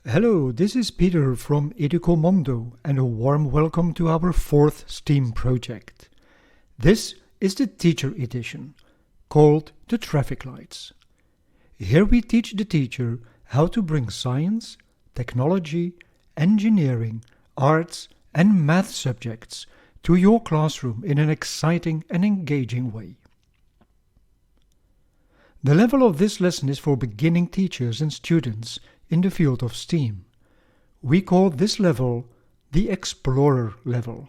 Hello, this is Peter from Educomondo and a warm welcome to our fourth STEAM project. This is the teacher edition, called the traffic lights. Here we teach the teacher how to bring science, technology, engineering, arts and math subjects to your classroom in an exciting and engaging way. The level of this lesson is for beginning teachers and students in the field of STEAM. We call this level the Explorer level.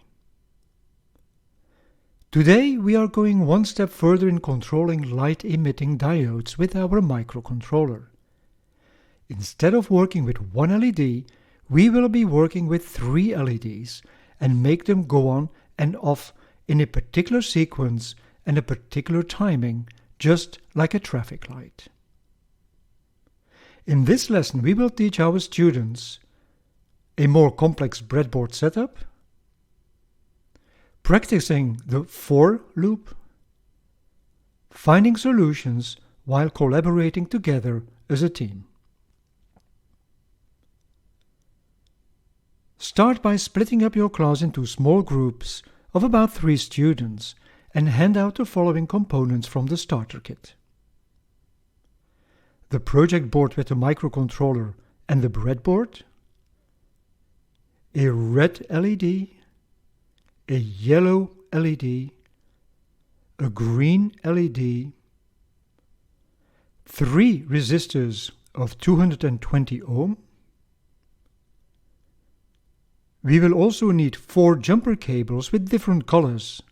Today we are going one step further in controlling light-emitting diodes with our microcontroller. Instead of working with one LED, we will be working with 3 LEDs and make them go on and off in a particular sequence and a particular timing, just like a traffic light. In this lesson we will teach our students a more complex breadboard setup, practicing the for loop, finding solutions while collaborating together as a team. Start by splitting up your class into small groups of about 3 students and hand out the following components from the starter kit: the project board with the microcontroller and the breadboard, a red LED, a yellow LED, a green LED, 3 resistors of 220 ohm. We will also need 4 jumper cables with different colors.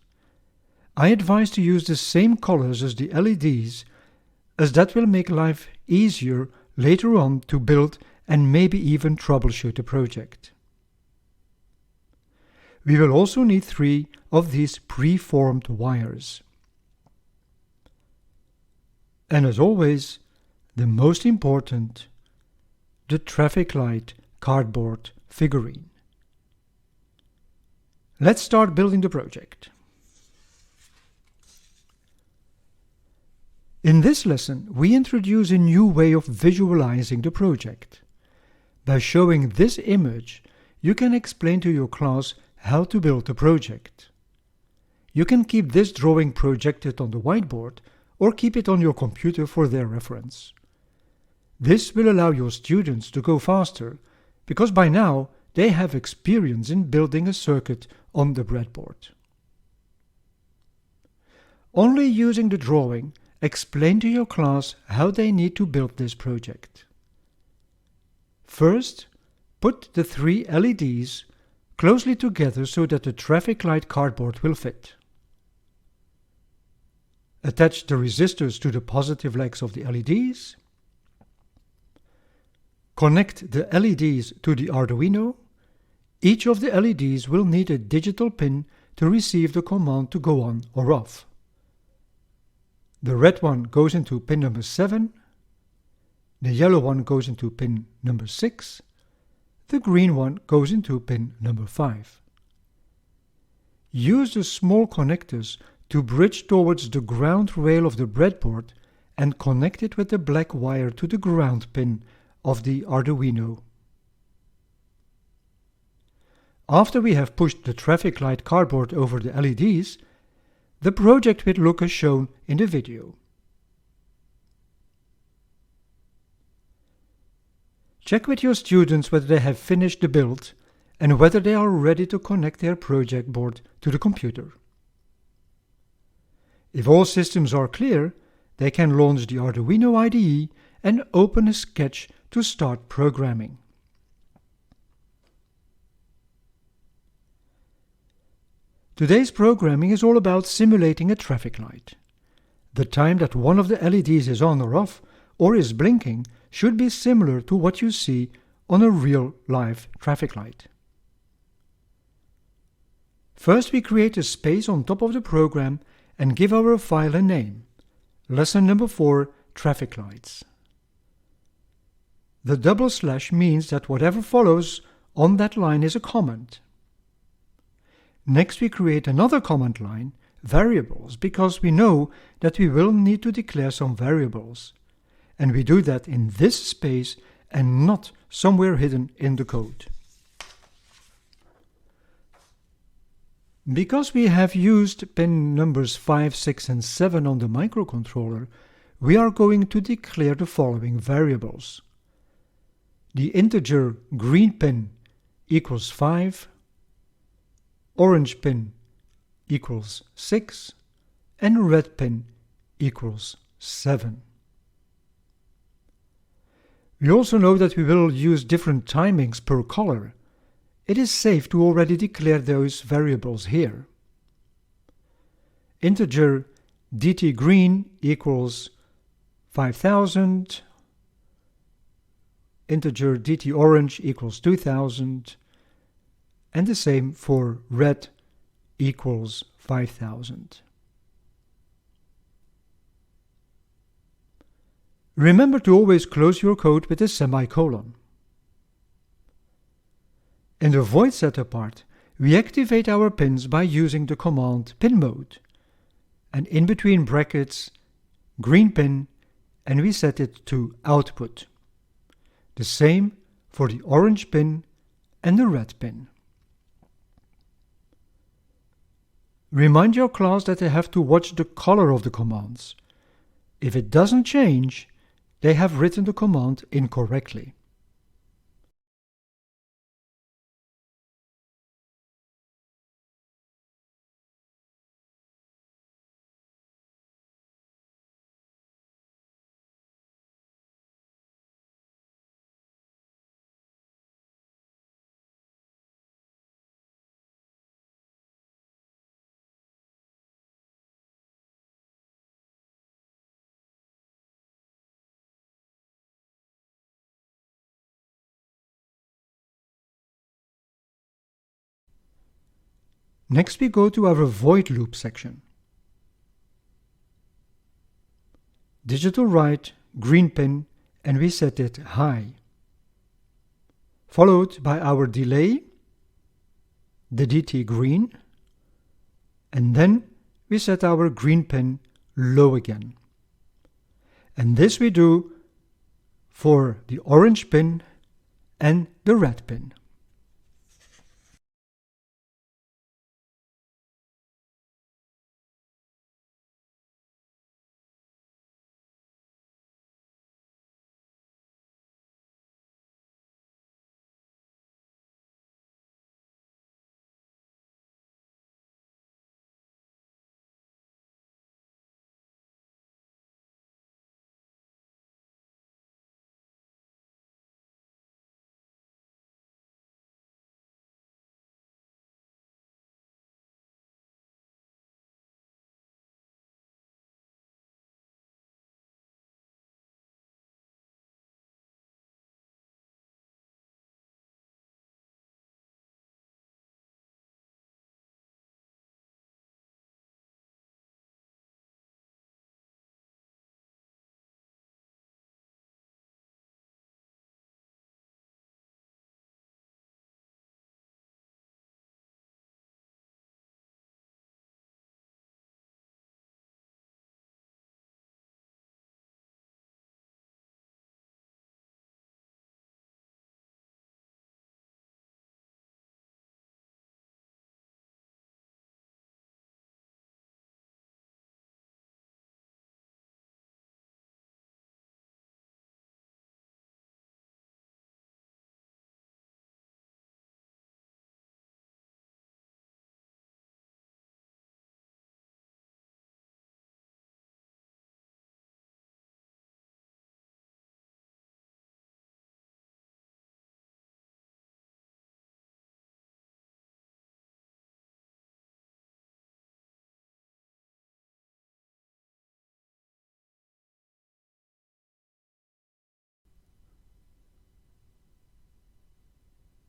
I advise to use the same colors as the LEDs, as that will make life easier later on to build and maybe even troubleshoot a project. We will also need 3 of these pre-formed wires. And as always, the most important, the traffic light cardboard figurine. Let's start building the project. In this lesson, we introduce a new way of visualizing the project. By showing this image, you can explain to your class how to build the project. You can keep this drawing projected on the whiteboard or keep it on your computer for their reference. This will allow your students to go faster, because by now they have experience in building a circuit on the breadboard. Only using the drawing, explain to your class how they need to build this project. First, put the 3 LEDs closely together so that the traffic light cardboard will fit. Attach the resistors to the positive legs of the LEDs. Connect the LEDs to the Arduino. Each of the LEDs will need a digital pin to receive the command to go on or off. The red one goes into pin number 7, the yellow one goes into pin number 6, the green one goes into pin number 5. Use the small connectors to bridge towards the ground rail of the breadboard and connect it with the black wire to the ground pin of the Arduino. After we have pushed the traffic light cardboard over the LEDs, the project will look as shown in the video. Check with your students whether they have finished the build and whether they are ready to connect their project board to the computer. If all systems are clear, they can launch the Arduino IDE and open a sketch to start programming. Today's programming is all about simulating a traffic light. The time that one of the LEDs is on or off, or is blinking, should be similar to what you see on a real live traffic light. First, we create a space on top of the program and give our file a name. Lesson number 4, Traffic Lights. The double slash means that whatever follows on that line is a comment. Next we create another command line, variables, because we know that we will need to declare some variables. And we do that in this space and not somewhere hidden in the code. Because we have used pin numbers 5, 6 and 7 on the microcontroller, we are going to declare the following variables. The integer green pin equals 5, orange pin equals 6, and red pin equals 7. We also know that we will use different timings per color. It is safe to already declare those variables here. Integer dt green equals 5000, integer dt orange equals 2000, and the same for red equals 5000. Remember to always close your code with a semicolon. In the void setter part, we activate our pins by using the command pinMode, and in between brackets, green pin, and we set it to output. The same for the orange pin and the red pin. Remind your class that they have to watch the color of the commands. If it doesn't change, they have written the command incorrectly. Next we go to our void loop section. Digital write, green pin, and we set it high. Followed by our delay, the dt green, and then we set our green pin low again. And this we do for the orange pin and the red pin.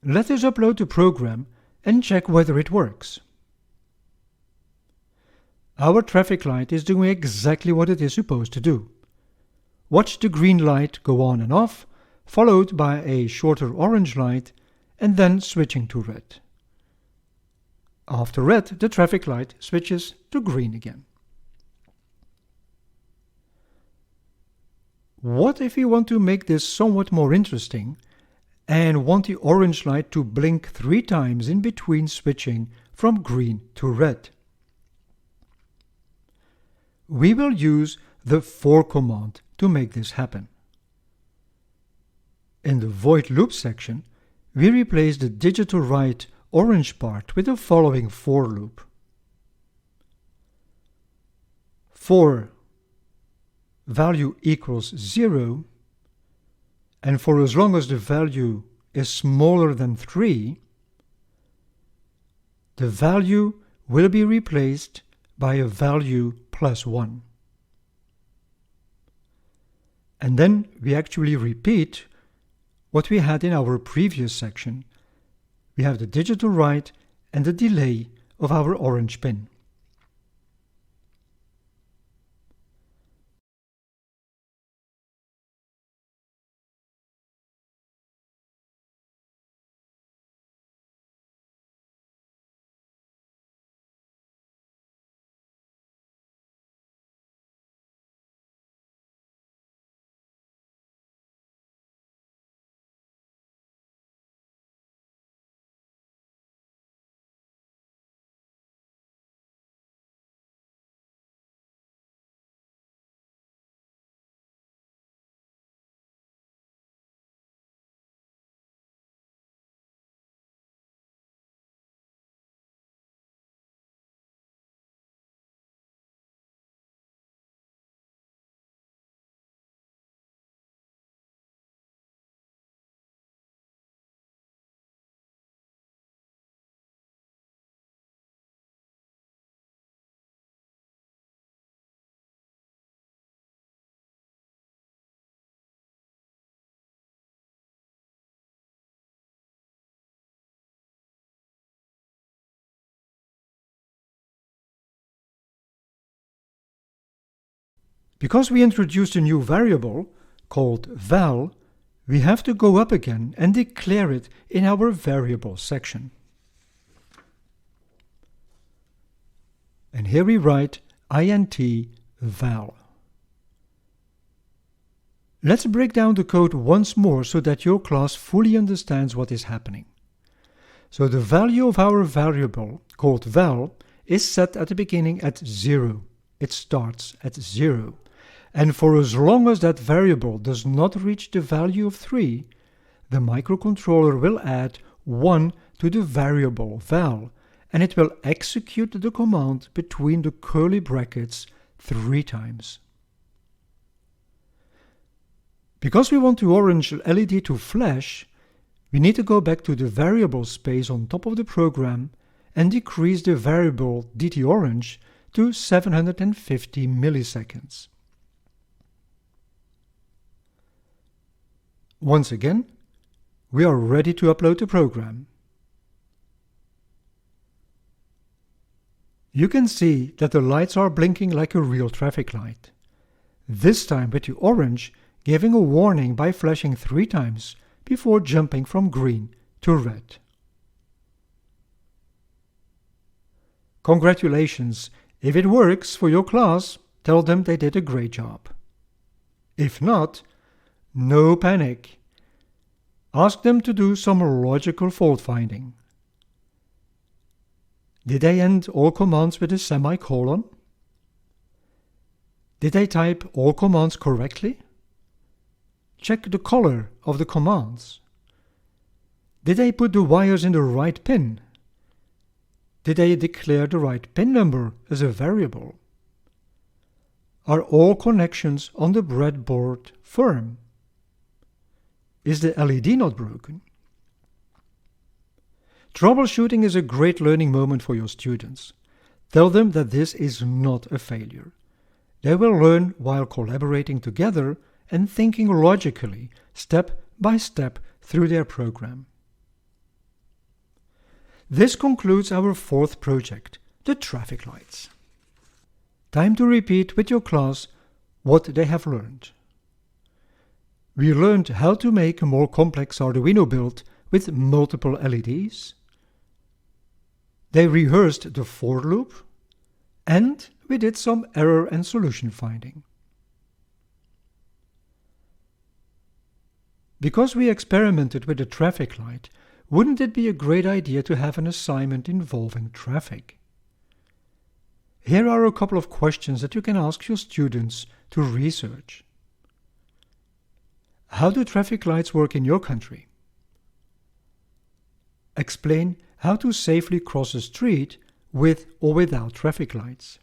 Let us upload the program and check whether it works. Our traffic light is doing exactly what it is supposed to do. Watch the green light go on and off, followed by a shorter orange light, and then switching to red. After red, the traffic light switches to green again. What if we want to make this somewhat more interesting and want the orange light to blink 3 times in between switching from green to red? We will use the for command to make this happen. In the void loop section, we replace the digital write orange part with the following for loop. For value equals 0, and for as long as the value is smaller than 3, the value will be replaced by a value plus 1. And then we actually repeat what we had in our previous section. We have the digital write and the delay of our orange pin. Because we introduced a new variable called val, we have to go up again and declare it in our variable section. And here we write int val. Let's break down the code once more so that your class fully understands what is happening. So the value of our variable called val is set at the beginning at 0. It starts at 0. And for as long as that variable does not reach the value of 3, the microcontroller will add 1 to the variable val, and it will execute the command between the curly brackets 3 times. Because we want the orange LED to flash, we need to go back to the variable space on top of the program and decrease the variable DTOrange to 750 milliseconds. Once again, we are ready to upload the program. You can see that the lights are blinking like a real traffic light. This time with the orange giving a warning by flashing 3 times before jumping from green to red. Congratulations! If it works for your class, tell them they did a great job. If not, no panic. Ask them to do some logical fault finding. Did they end all commands with a semicolon? Did they type all commands correctly? Check the color of the commands. Did they put the wires in the right pin? Did they declare the right pin number as a variable? Are all connections on the breadboard firm? Is the LED not broken? Troubleshooting is a great learning moment for your students. Tell them that this is not a failure. They will learn while collaborating together and thinking logically, step by step through their program. This concludes our 4th project, the traffic lights. Time to repeat with your class what they have learned. We learned how to make a more complex Arduino build with multiple LEDs. They rehearsed the for loop, and we did some error and solution finding. Because we experimented with a traffic light, wouldn't it be a great idea to have an assignment involving traffic? Here are a couple of questions that you can ask your students to research. How do traffic lights work in your country? Explain how to safely cross a street with or without traffic lights.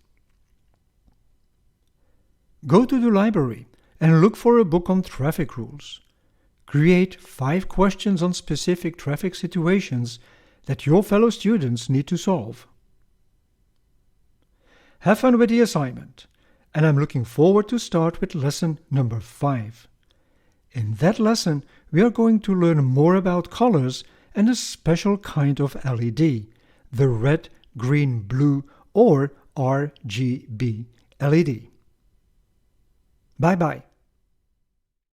Go to the library and look for a book on traffic rules. Create 5 questions on specific traffic situations that your fellow students need to solve. Have fun with the assignment, and I'm looking forward to start with lesson number 5. In that lesson, we are going to learn more about colors and a special kind of LED, the red, green, blue or RGB LED. Bye-bye.